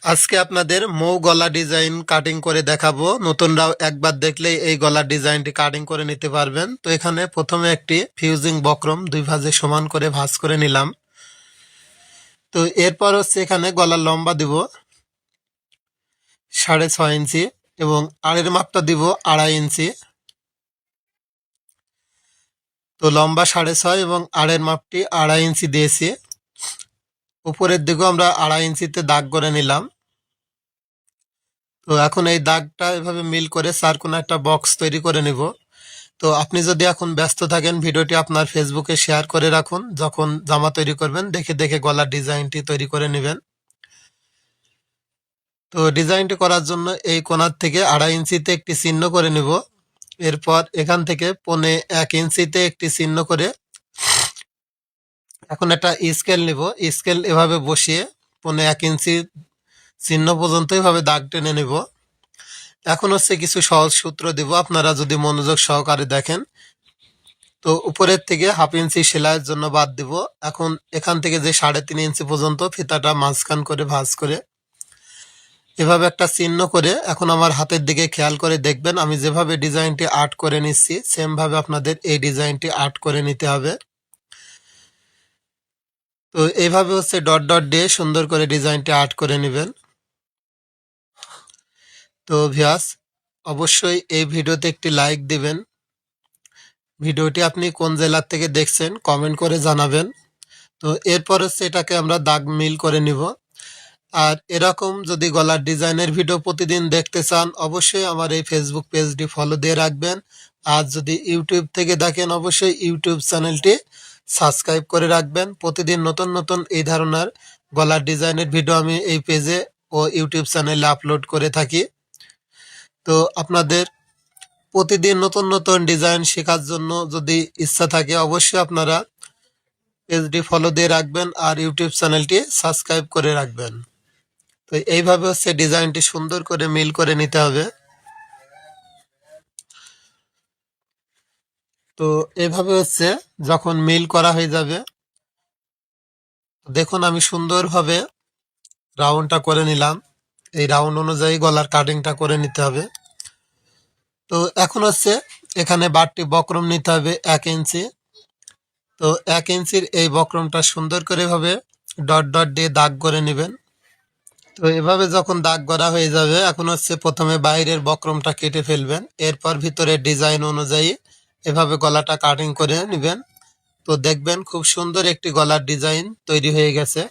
আজকে আপনাদের মৌ গলা ডিজাইন কাটিং করে দেখাবো। নতুনরাও একবার দেখলেই এই গলার ডিজাইনটি কাটিং করে নিতে পারবেন। তো এখানে প্রথমে একটি ফিউজিং বক্রম দুই ভাঁজে সমান করে ভাঁজ করে নিলাম। তো এরপর হচ্ছে এখানে গলার লম্বা দিব 6.5 ইঞ্চি এবং আড়ের মাপটা দিব 2.5 ইঞ্চি। তো লম্বা 6.5 এবং আড়ের মাপটি 2.5 ইঞ্চি দিয়েছি। উপরের দিকেও আমরা 2.5 ইঞ্চিতে দাগ করে নিলাম। তো এখন এই দাগটা এভাবে মিল করে চারকোনা একটা বক্স তৈরি করে নিব। তো আপনি যদি এখন ব্যস্ত থাকেন, ভিডিওটি আপনার ফেসবুকে শেয়ার করে রাখুন। যখন জামা তৈরি করবেন দেখে দেখে গলার ডিজাইনটি তৈরি করে নেবেন। তো ডিজাইনটি করার জন্য এই কোণার থেকে 2.5 ইঞ্চিতে একটি চিহ্ন করে নিব। এরপর এখান থেকে 1.25 ইঞ্চিতে একটি চিহ্ন করে এখন একটা স্কেল নিব। স্কেল এভাবে বসিয়ে 1.25 ইঞ্চি চিহ্ন পর্যন্ত এভাবে দাগ টেনে নেব। এখন হচ্ছে কিছু সহজ সূত্র দিব, আপনারা যদি মনোযোগ সহকারে দেখেন। তো উপরের থেকে 1/2 ইঞ্চি সেলাইয়ের জন্য বাদ দিব। এখন এখান থেকে যে 3.5 ইঞ্চি পর্যন্ত ফিতাটা মাঝখান করে ভাঁজ করে এভাবে একটা চিহ্ন করে এখন আমার হাতের দিকে খেয়াল করে দেখবেন, আমি যেভাবে ডিজাইনটি আর্ট করে নিচ্ছি সেম ভাবে আপনাদের এই ডিজাইনটি আর্ট করে নিতে হবে। তো এইভাবে হচ্ছে ডট ডট দিয়ে সুন্দর করে ডিজাইনটি আর্ট করে নেবেন। তো ভিউয়ার্স, অবশ্যই এই ভিডিওতে একটি লাইক দিবেন। ভিডিওটি আপনি কোন জেলার থেকে দেখছেন কমেন্ট করে জানাবেন। তো এরপর হচ্ছে এটাকে আমরা দাগ মিল করে নিব। আর এরকম যদি গলার ডিজাইনের ভিডিও প্রতিদিন দেখতে চান অবশ্যই আমার এই ফেসবুক পেজটি ফলো দিয়ে রাখবেন। আর যদি ইউটিউব থেকে দেখেন অবশ্যই ইউটিউব চ্যানেলটি সাবস্ক্রাইব করে রাখবেন। প্রতিদিন নতুন নতুন এই ধরনের গলার ডিজাইনের ভিডিও আমি এই পেজে ও ইউটিউব চ্যানেলে আপলোড করে থাকি। তো আপনাদের প্রতিদিন নতুন নতুন ডিজাইন শেখার জন্য যদি ইচ্ছা থাকে অবশ্যই আপনারা পেজটি ফলো দিয়ে রাখবেন আর ইউটিউব চ্যানেলটি সাবস্ক্রাইব করে রাখবেন। তো এইভাবে হচ্ছে ডিজাইনটি সুন্দর করে মিল করে নিতে হবে। তো এইভাবে হচ্ছে যখন মিল করা হয়ে যাবে দেখুন আমি সুন্দরভাবে রাউন্ডটা করে নিলাম। এই রাউন্ড অনুযায়ী গলার কাটিংটা করে নিতে হবে। তো এখন হচ্ছে এখানে বাড়তি বক্রম নিতে হবে 1 ইঞ্চি। তো 1 ইঞ্চির এই বক্রমটা সুন্দর করে ভাবে ডট ডট দিয়ে দাগ করে নেবেন। তো এভাবে যখন দাগ করা হয়ে যাবে এখন হচ্ছে প্রথমে বাইরের বক্রমটা কেটে ফেলবেন। এরপর ভিতরের ডিজাইন অনুযায়ী এভাবে গলাটা কাটিং করে নেবেন। তো দেখবেন খুব সুন্দর একটি গলার ডিজাইন তৈরি হয়ে গেছে।